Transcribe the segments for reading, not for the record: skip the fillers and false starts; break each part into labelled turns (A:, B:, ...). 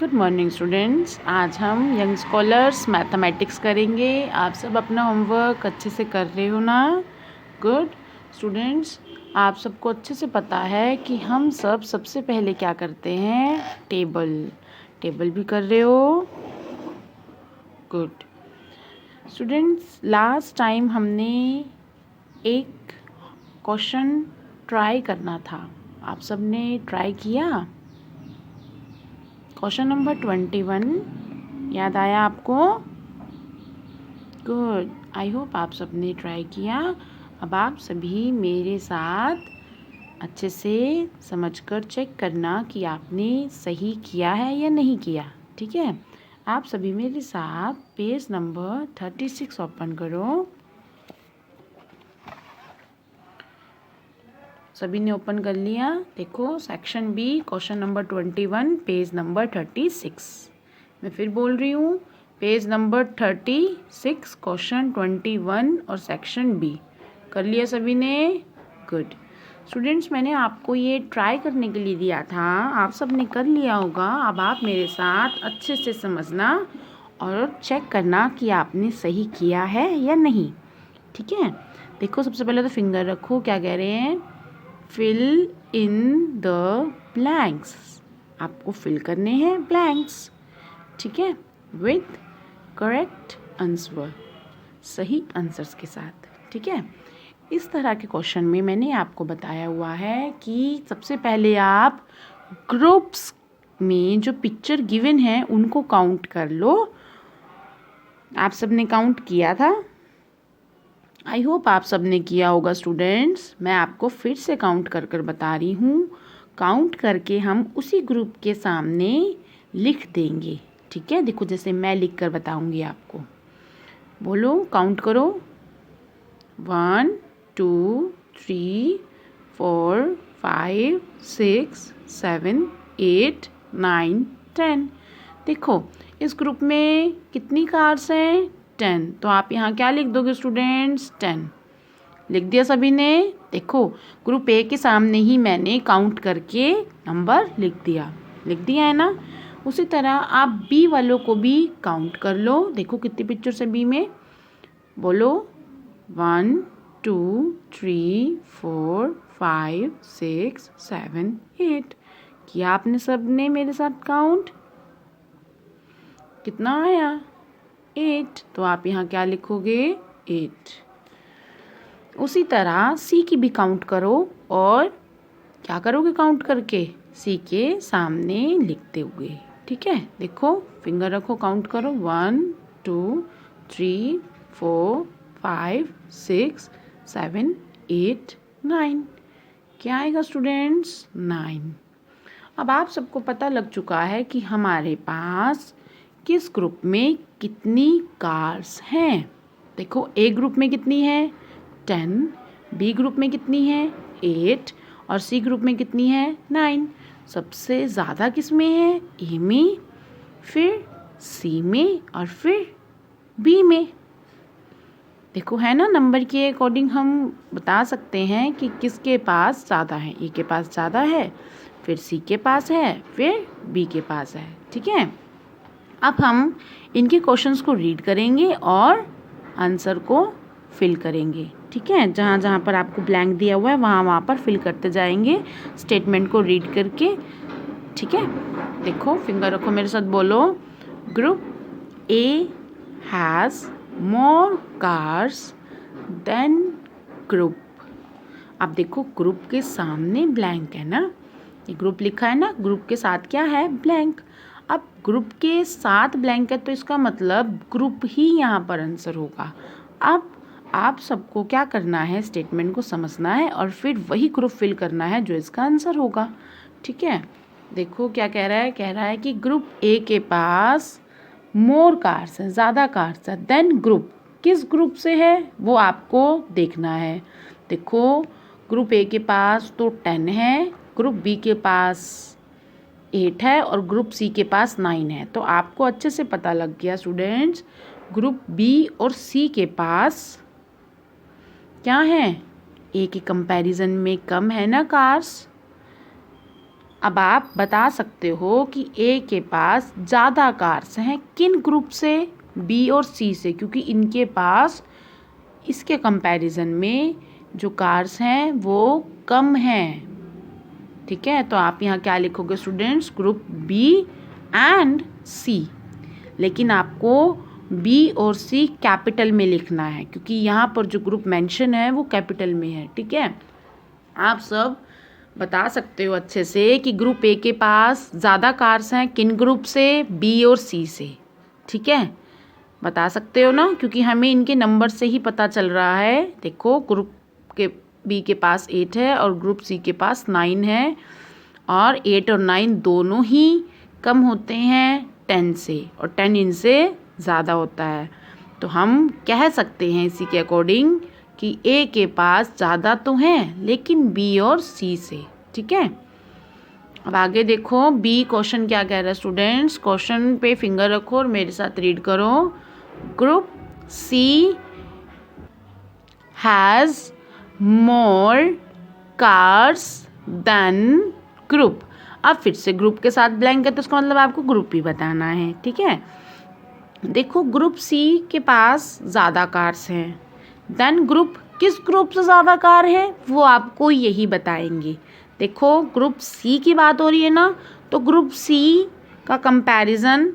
A: Good morning students. आज हम young scholars mathematics करेंगे। आप सब अपना होमवर्क अच्छे से कर रहे हो ना? गुड स्टूडेंट्स, आप सबको अच्छे से पता है कि हम सब सबसे पहले क्या करते हैं? टेबल भी कर रहे हो? गुड स्टूडेंट्स, लास्ट टाइम हमने एक क्वेश्चन ट्राई करना था। आप सब ने ट्राई किया? क्वेश्चन नंबर 21 याद आया आपको? गुड, आई होप आप सबने ट्राई किया। अब आप सभी मेरे साथ अच्छे से समझकर चेक करना कि आपने सही किया है या नहीं किया। ठीक है, आप सभी मेरे साथ पेज नंबर 36 ओपन करो। सभी ने ओपन कर लिया? देखो, section B, question number 21, page number 36। मैं फिर बोल रही हूँ, पेज नंबर 36, क्वेश्चन 21 और सेक्शन बी। कर लिया सभी ने? गुड स्टूडेंट्स, मैंने आपको ये ट्राई करने के लिए दिया था, आप सब ने कर लिया होगा। अब आप मेरे साथ अच्छे से समझना और चेक करना कि आपने सही किया है या नहीं। ठीक है, देखो, सबसे पहले तो फिंगर रखो। क्या कह रहे हैं? Fill in the blanks. आपको फिल करने हैं ब्लैंक्स। ठीक है, विथ करेक्ट आंसर, सही आंसर्स के साथ। ठीक है, इस तरह के क्वेश्चन में मैंने आपको बताया हुआ है कि सबसे पहले आप ग्रुप्स में जो पिक्चर गिवन है उनको काउंट कर लो। आप सबने काउंट किया था? आई होप आप सब ने किया होगा स्टूडेंट्स। मैं आपको फिर से काउंट कर कर बता रही हूँ। काउंट करके हम उसी ग्रुप के सामने लिख देंगे। ठीक है, देखो, जैसे मैं लिख कर बताऊँगी आपको। बोलो, काउंट करो। 1 2 3 4 5 6 7 8 9 10। देखो, इस ग्रुप में कितनी कार्स हैं? 10। तो आप यहाँ क्या लिख दोगे स्टूडेंट्स? 10 लिख दिया सभी ने? देखो, ग्रुप ए के सामने ही मैंने काउंट करके नंबर लिख दिया है ना? उसी तरह आप बी वालों को भी काउंट कर लो। देखो, कितनी पिक्चर्स है बी में? बोलो, 1 2 3 4 5 6 7 8। किया आपने सब ने मेरे साथ काउंट? कितना आया? 8। तो आप यहाँ क्या लिखोगे? 8। उसी तरह सी की भी काउंट करो। और क्या करोगे काउंट करके? सी के सामने लिखते हुए। ठीक है, देखो, फिंगर रखो, काउंट करो। 1 2 3 4 5 6 7 8 9। क्या आएगा स्टूडेंट्स? 9। अब आप सबको पता लग चुका है कि हमारे पास किस ग्रुप में कितनी कार्स हैं। देखो, ए ग्रुप में कितनी है? 10। बी ग्रुप में कितनी है? 8। और सी ग्रुप में कितनी है? 9। सबसे ज़्यादा किस में है? ए में, फिर सी में और फिर बी में। देखो, है ना, नंबर के अकॉर्डिंग हम बता सकते हैं कि किसके पास ज़्यादा है। ए के पास ज़्यादा है, फिर सी के पास है, फिर बी के पास है। ठीक है, अब हम इनके क्वेश्चंस को रीड करेंगे और आंसर को फिल करेंगे। ठीक है, जहाँ जहाँ पर आपको ब्लैंक दिया हुआ है वहाँ पर फिल करते जाएंगे स्टेटमेंट को रीड करके। ठीक है, देखो, फिंगर रखो, मेरे साथ बोलो। Group A has more cars than group. अब देखो, ग्रुप के सामने ब्लैंक है ना, ये ग्रुप लिखा है ना, ग्रुप के साथ क्या है? ब्लैंक। अब ग्रुप के साथ ब्लैंक है तो इसका मतलब ग्रुप ही यहाँ पर आंसर होगा। अब आप सबको क्या करना है? स्टेटमेंट को समझना है और फिर वही ग्रुप फिल करना है जो इसका आंसर होगा। ठीक है, देखो क्या कह रहा है? कह रहा है कि ग्रुप ए के पास मोर कार्स है, ज़्यादा कार्स है, देन ग्रुप। किस ग्रुप से है वो आपको देखना है। देखो, ग्रुप ए के पास तो 10 है, ग्रुप बी के पास 8 है और ग्रुप सी के पास 9 है। तो आपको अच्छे से पता लग गया स्टूडेंट्स, ग्रुप बी और सी के पास क्या है? ए के कंपैरिजन में कम है ना कार्स। अब आप बता सकते हो कि ए के पास ज़्यादा कार्स हैं किन ग्रुप से, बी और सी से, क्योंकि इनके पास इसके कंपैरिजन में जो कार्स हैं वो कम हैं। ठीक है, तो आप यहाँ क्या लिखोगे स्टूडेंट्स, ग्रुप बी एंड सी। लेकिन आपको बी और सी कैपिटल में लिखना है, क्योंकि यहाँ पर जो ग्रुप मेंशन है वो कैपिटल में है। ठीक है, आप सब बता सकते हो अच्छे से कि ग्रुप ए के पास ज़्यादा कार्स हैं किन ग्रुप से, बी और सी से। ठीक है, बता सकते हो ना, क्योंकि हमें इनके नंबर से ही पता चल रहा है। देखो, ग्रुप के बी के पास 8 है और ग्रुप सी के पास 9 है, और 8 और 9 दोनों ही कम होते हैं 10 से, और 10 इनसे ज़्यादा होता है। तो हम कह सकते हैं इसी के अकॉर्डिंग कि ए के पास ज़्यादा तो हैं लेकिन बी और सी से। ठीक है, अब आगे देखो बी क्वेश्चन क्या कह रहा है स्टूडेंट्स। क्वेश्चन पे फिंगर रखो और मेरे साथ रीड करो। Group C has more cars than group. अब फिर से ग्रुप के साथ ब्लैंक है तो उसका मतलब आपको ग्रुप ही बताना है। ठीक है, देखो ग्रुप सी के पास ज़्यादा कार्स हैं, देन ग्रुप, किस ग्रुप से ज़्यादा कार है वो आपको यही बताएंगे। देखो ग्रुप सी की बात हो रही है ना, तो ग्रुप सी का कंपैरिजन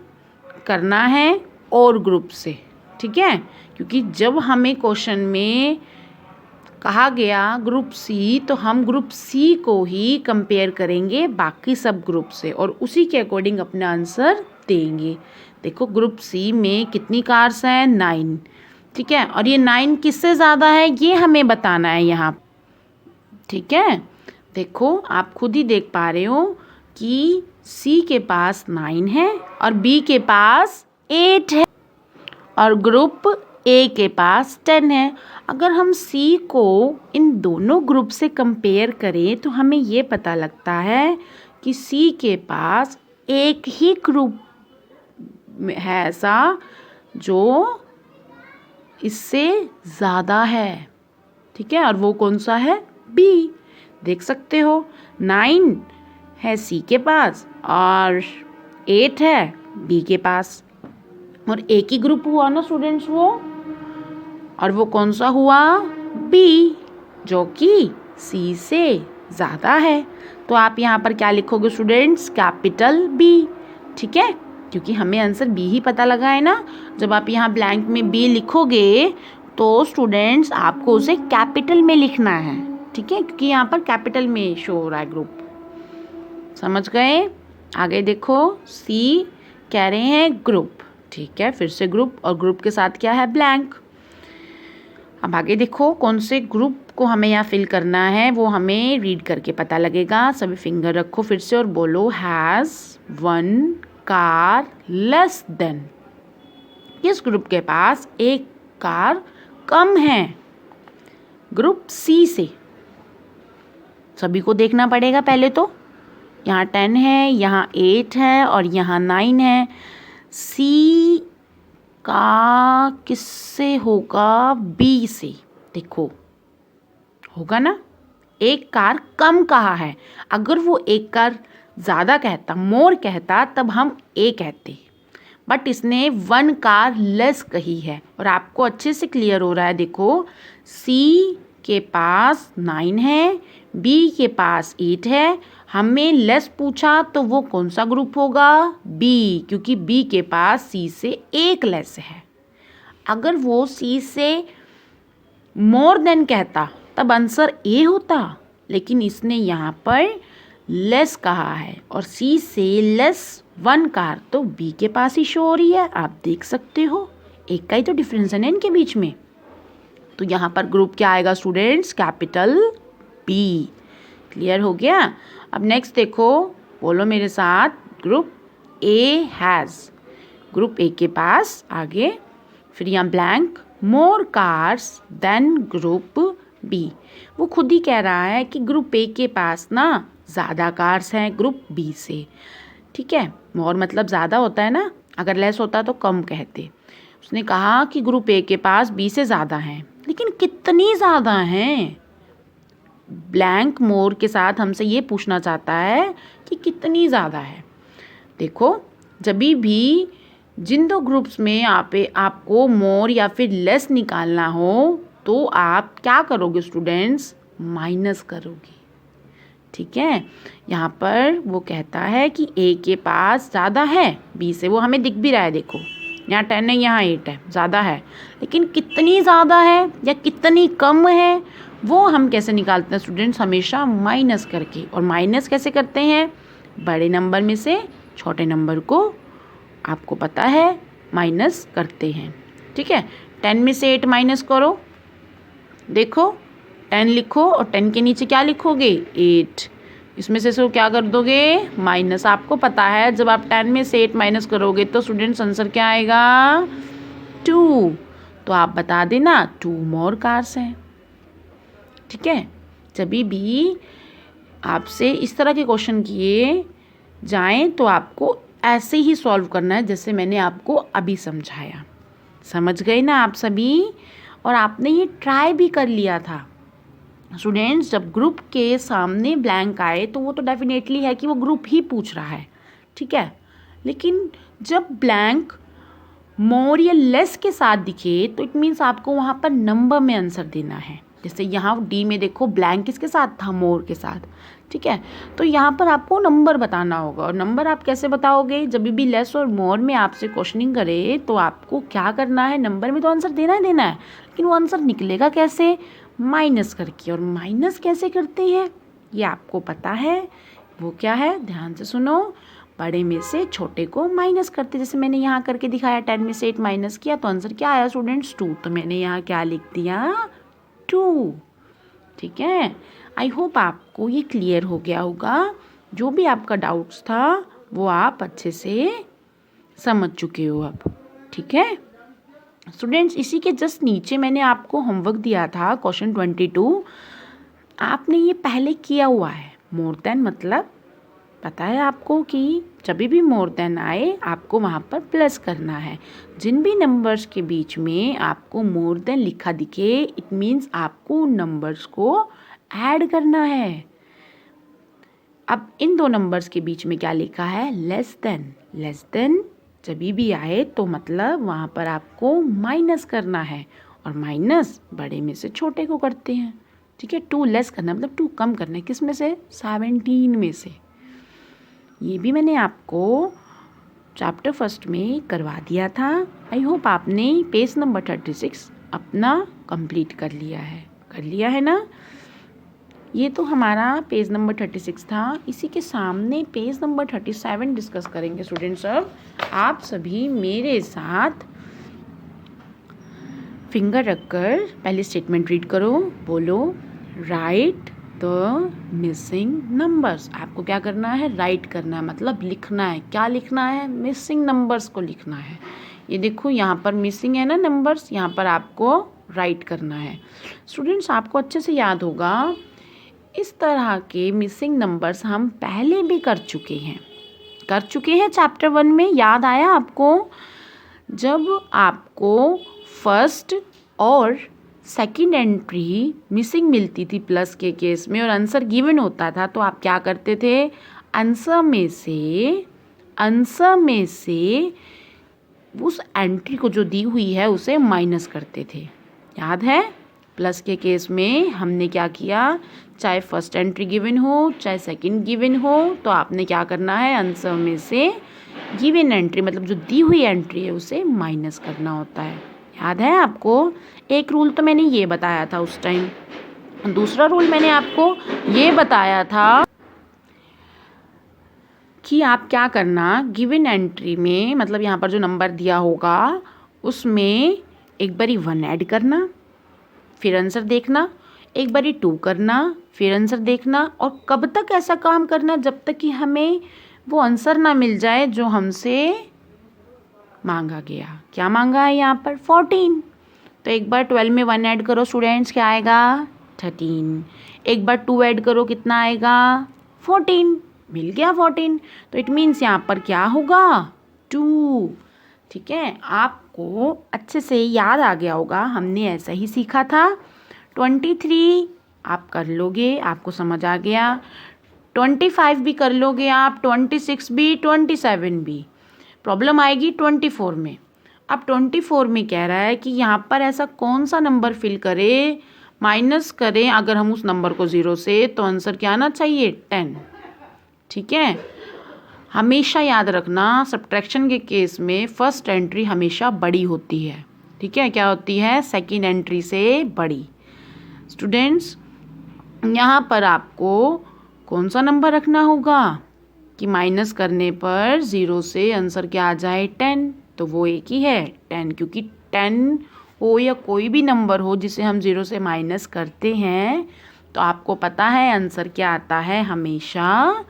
A: करना है और ग्रुप से। ठीक है, क्योंकि जब हमें क्वेश्चन में कहा गया ग्रुप सी, तो हम ग्रुप सी को ही कंपेयर करेंगे बाकी सब ग्रुप से और उसी के अकॉर्डिंग अपना आंसर देंगे। देखो ग्रुप सी में कितनी कार्स हैं, 9। ठीक है, और ये 9 किससे ज़्यादा है ये हमें बताना है यहाँ। ठीक है, देखो आप खुद ही देख पा रहे हो कि सी के पास 9 है और बी के पास 8 है और ग्रुप ए के पास 10 है। अगर हम सी को इन दोनों ग्रुप से कंपेयर करें तो हमें ये पता लगता है कि सी के पास एक ही ग्रुप है ऐसा जो इससे ज़्यादा है। ठीक है, और वो कौन सा है, बी। देख सकते हो 9 है सी के पास और 8 है बी के पास, और एक ही ग्रुप हुआ ना स्टूडेंट्स वो, और वो कौन सा हुआ, बी, जो कि सी से ज़्यादा है। तो आप यहाँ पर क्या लिखोगे स्टूडेंट्स, कैपिटल बी। ठीक है, क्योंकि हमें आंसर बी ही पता लगा है ना। जब आप यहाँ ब्लैंक में बी लिखोगे तो स्टूडेंट्स आपको उसे कैपिटल में लिखना है। ठीक है, क्योंकि यहाँ पर कैपिटल में शो हो रहा है ग्रुप। समझ गए? आगे देखो सी कह रहे हैं ग्रुप। ठीक है, फिर से ग्रुप, और ग्रुप के साथ क्या है, ब्लैंक। अब आगे देखो कौन से ग्रुप को हमें यहाँ फिल करना है वो हमें रीड करके पता लगेगा। सभी फिंगर रखो फिर से और बोलो, हैज़ 1 कार लेस देन। किस ग्रुप के पास एक कार कम है, ग्रुप सी से। सभी को देखना पड़ेगा पहले तो, यहाँ 10 है, यहाँ 8 है और यहाँ 9 है। सी का किससे होगा, बी से। देखो होगा ना, एक कार कम कहा है। अगर वो एक कार ज़्यादा कहता, मोर कहता, तब हम ए कहते, बट इसने 1 कार लेस कही है और आपको अच्छे से क्लियर हो रहा है। देखो सी के पास 9 है, बी के पास 8 है, हमें लेस पूछा तो वो कौन सा ग्रुप होगा, बी, क्योंकि बी के पास सी से 1 लेस है। अगर वो सी से मोर देन कहता तब आंसर ए होता, लेकिन इसने यहाँ पर लेस कहा है और सी से लेस 1 कार तो बी के पास ही शो हो रही है। आप देख सकते हो, एक का ही तो डिफरेंस है ना इनके बीच में। तो यहाँ पर ग्रुप क्या आएगा स्टूडेंट्स, कैपिटल बी। क्लियर हो गया? अब नेक्स्ट देखो, बोलो मेरे साथ, group A has. Group A के पास आगे फिर यहाँ ब्लैंक, मोर कार्स देन ग्रुप बी। वो खुद ही कह रहा है कि ग्रुप ए के पास ना ज़्यादा कार्स हैं ग्रुप बी से। ठीक है, मोर मतलब ज़्यादा होता है ना, अगर लेस होता तो कम कहते। उसने कहा कि ग्रुप ए के पास बी से ज़्यादा हैं, लेकिन कितनी ज़्यादा हैं, ब्लैंक मोर के साथ हमसे ये पूछना चाहता है कि कितनी ज़्यादा है। देखो, जब भी जिन दो ग्रुप्स में आपको मोर या फिर लेस निकालना हो तो आप क्या करोगे स्टूडेंट्स? माइनस करोगे। ठीक है, यहाँ पर वो कहता है कि ए के पास ज़्यादा है बी से, वो हमें दिख भी रहा है। देखो, यहाँ 10 है, यहाँ 8 है, ज़्यादा है, लेकिन कितनी ज़्यादा है या कितनी कम है वो हम कैसे निकालते हैं स्टूडेंट्स? हमेशा माइनस करके। और माइनस कैसे करते हैं? बड़े नंबर में से छोटे नंबर को, आपको पता है, माइनस करते हैं। ठीक है, 10 में से 8 माइनस करो। देखो, 10 लिखो और 10 के नीचे क्या लिखोगे? 8। इसमें से सो क्या कर दोगे? माइनस। आपको पता है जब आप 10 में से 8 माइनस करोगे तो स्टूडेंट्स आंसर क्या आएगा? 2। तो आप बता देना 2 मोर कार्स हैं। ठीक है, जब भी आपसे इस तरह के क्वेश्चन किए जाएं तो आपको ऐसे ही सॉल्व करना है जैसे मैंने आपको अभी समझाया। समझ गए ना आप सभी? और आपने ये ट्राई भी कर लिया था। स्टूडेंट्स, जब ग्रुप के सामने ब्लैंक आए तो वो तो डेफिनेटली है कि वो ग्रुप ही पूछ रहा है। ठीक है, लेकिन जब ब्लैंक मोर या लेस के साथ दिखे तो इट मीन्स आपको वहाँ पर नंबर में आंसर देना है। जैसे यहाँ डी में देखो, ब्लैंक किसके साथ था? मोर के साथ। ठीक है, तो यहाँ पर आपको नंबर बताना होगा। और नंबर आप कैसे बताओगे? जब भी लेस और मोर में आपसे क्वेश्चनिंग करे तो आपको क्या करना है? नंबर में तो आंसर देना ही देना है, लेकिन वो आंसर निकलेगा कैसे? माइनस करके। और माइनस कैसे करते हैं ये आपको पता है। वो क्या है? ध्यान से सुनो। बड़े में से छोटे को माइनस करते, जैसे मैंने यहाँ करके दिखाया। 10 में से 8 माइनस किया तो आंसर क्या आया स्टूडेंट्स? 2। तो मैंने यहाँ क्या लिख दिया? 2। ठीक है, आई होप आपको ये क्लियर हो गया होगा। जो भी आपका डाउट्स था वो आप अच्छे से समझ चुके हो अब। ठीक है स्टूडेंट्स, इसी के जस्ट नीचे मैंने आपको होमवर्क दिया था, क्वेश्चन 22। आपने ये पहले किया हुआ है। मोर देन मतलब पता है आपको कि जब भी मोर देन आए आपको वहाँ पर प्लस करना है। जिन भी नंबर्स के बीच में आपको मोर देन लिखा दिखे इट मीन्स आपको उन नंबर्स को ऐड करना है। अब इन दो नंबर्स के बीच में क्या लिखा है? Less than. लेस देन जब भी आए तो मतलब वहाँ पर आपको माइनस करना है, और माइनस बड़े में से छोटे को करते हैं। ठीक है, 2 लेस करना मतलब 2 कम करना है। किस में से? 17 में से। ये भी मैंने आपको चैप्टर फर्स्ट में करवा दिया था। आई होप आपने पेज नंबर 36 अपना कंप्लीट कर लिया है। कर लिया है ना? ये तो हमारा पेज नंबर 36 था। इसी के सामने पेज नंबर 37 डिस्कस करेंगे स्टूडेंट्स। अब आप सभी मेरे साथ फिंगर रखकर पहले स्टेटमेंट रीड करो। बोलो, राइट द मिसिंग नंबर्स। आपको क्या करना है? राइट करना है, मतलब लिखना है। क्या लिखना है? मिसिंग नंबर्स को लिखना है। ये देखो यहाँ पर मिसिंग है ना नंबर्स, यहाँ पर आपको राइट करना है। स्टूडेंट्स, आपको अच्छे से याद होगा इस तरह के मिसिंग नंबर्स हम पहले भी कर चुके हैं चैप्टर 1 में। याद आया आपको? जब आपको फर्स्ट और सेकंड एंट्री मिसिंग मिलती थी प्लस के केस में और आंसर गिवन होता था तो आप क्या करते थे? आंसर में से उस एंट्री को जो दी हुई है उसे माइनस करते थे। याद है? प्लस के केस में हमने क्या किया? चाहे फर्स्ट एंट्री गिवन हो चाहे सेकंड गिवन हो तो आपने क्या करना है? आंसर में से गिवन एंट्री मतलब जो दी हुई एंट्री है उसे माइनस करना होता है। याद है आपको? एक रूल तो मैंने ये बताया था उस टाइम। दूसरा रूल मैंने आपको ये बताया था कि आप क्या करना, गिवन एंट्री में मतलब यहाँ पर जो नंबर दिया होगा उसमें एक बारी 1 ऐड करना, फिर आंसर देखना, एक बारी 2 करना, फिर आंसर देखना। और कब तक ऐसा काम करना? जब तक कि हमें वो आंसर ना मिल जाए जो हमसे मांगा गया। क्या मांगा है यहाँ पर? 14। तो एक बार 12 में 1 ऐड करो स्टूडेंट्स, क्या आएगा? 13। एक बार 2 ऐड करो, कितना आएगा? 14। मिल गया 14। तो इट मीन्स यहाँ पर क्या होगा? 2। ठीक है, आपको अच्छे से याद आ गया होगा, हमने ऐसा ही सीखा था। 23 आप कर लोगे, आपको समझ आ गया। 25 भी कर लोगे आप, 26 भी, 27 भी। प्रॉब्लम आएगी 24 में। अब 24 में कह रहा है कि यहाँ पर ऐसा कौन सा नंबर फिल करें, माइनस करें अगर हम उस नंबर को 0 से, तो आंसर क्या आना चाहिए, 10। ठीक है, हमेशा याद रखना सब्ट्रैक्शन के केस में फर्स्ट एंट्री हमेशा बड़ी होती है। ठीक है, क्या होती है, सेकंड एंट्री से बड़ी। स्टूडेंट्स, यहाँ पर आपको कौन सा नंबर रखना होगा कि माइनस करने पर 0 से आंसर क्या आ जाए, 10। तो वो एक ही है, 10, क्योंकि 10 हो या कोई भी नंबर हो जिसे हम 0 से माइनस करते हैं, तो आपको पता है आंसर क्या आता है, हमेशा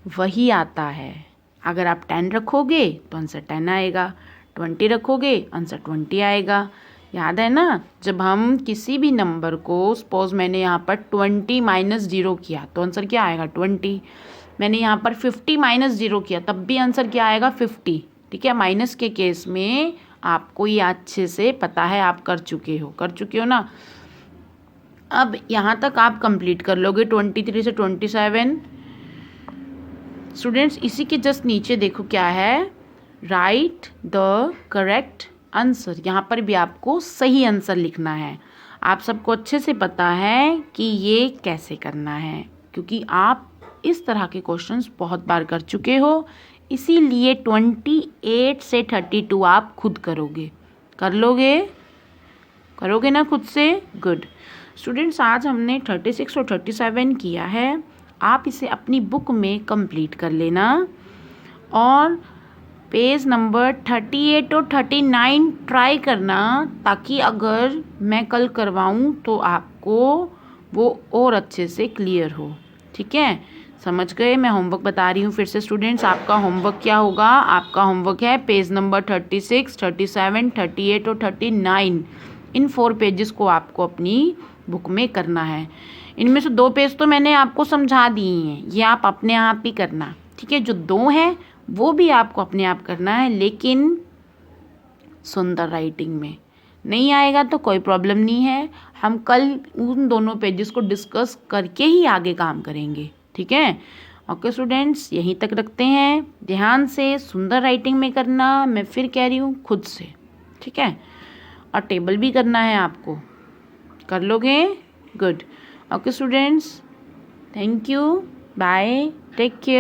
A: वही आता है। अगर आप 10 रखोगे तो आंसर 10 आएगा, 20 रखोगे आंसर 20 आएगा। याद है ना, जब हम किसी भी नंबर को, सपोज मैंने यहाँ पर 20 माइनस 0 किया तो आंसर क्या आएगा, 20। मैंने यहाँ पर 50 माइनस 0 किया तब भी आंसर क्या आएगा, 50। ठीक है, माइनस के केस में आपको ये अच्छे से पता है, आप कर चुके हो ना। अब यहाँ तक आप कंप्लीट कर लोगे, 23 से 27। स्टूडेंट्स, इसी के जस्ट नीचे देखो क्या है, राइट द करेक्ट आंसर। यहाँ पर भी आपको सही आंसर लिखना है। आप सबको अच्छे से पता है कि ये कैसे करना है, क्योंकि आप इस तरह के क्वेश्चंस बहुत बार कर चुके हो, इसीलिए 28 से 32 आप खुद करोगे। करोगे ना खुद से, गुड। स्टूडेंट्स, आज हमने 36 और 37 किया है। आप इसे अपनी बुक में कंप्लीट कर लेना और पेज नंबर 38 और 39 ट्राई करना, ताकि अगर मैं कल करवाऊँ तो आपको वो और अच्छे से क्लियर हो। ठीक है, समझ गए। मैं होमवर्क बता रही हूँ फिर से स्टूडेंट्स। आपका होमवर्क क्या होगा, आपका होमवर्क है पेज नंबर 36, 37, 38 और 39। इन 4 पेजेस को आपको अपनी बुक में करना है। इनमें से 2 पेज तो मैंने आपको समझा दिए हैं, ये आप अपने आप ही करना। ठीक है, जो 2 हैं वो भी आपको अपने आप करना है, लेकिन सुंदर राइटिंग में। नहीं आएगा तो कोई प्रॉब्लम नहीं है, हम कल उन दोनों पेजेस को डिस्कस करके ही आगे काम करेंगे। ठीक है, ओके स्टूडेंट्स, यहीं तक रखते हैं। ध्यान से सुंदर राइटिंग में करना, मैं फिर कह रही हूँ खुद से। ठीक है, और टेबल भी करना है आपको, कर लोगे, good. Okay students, thank you, bye, take care.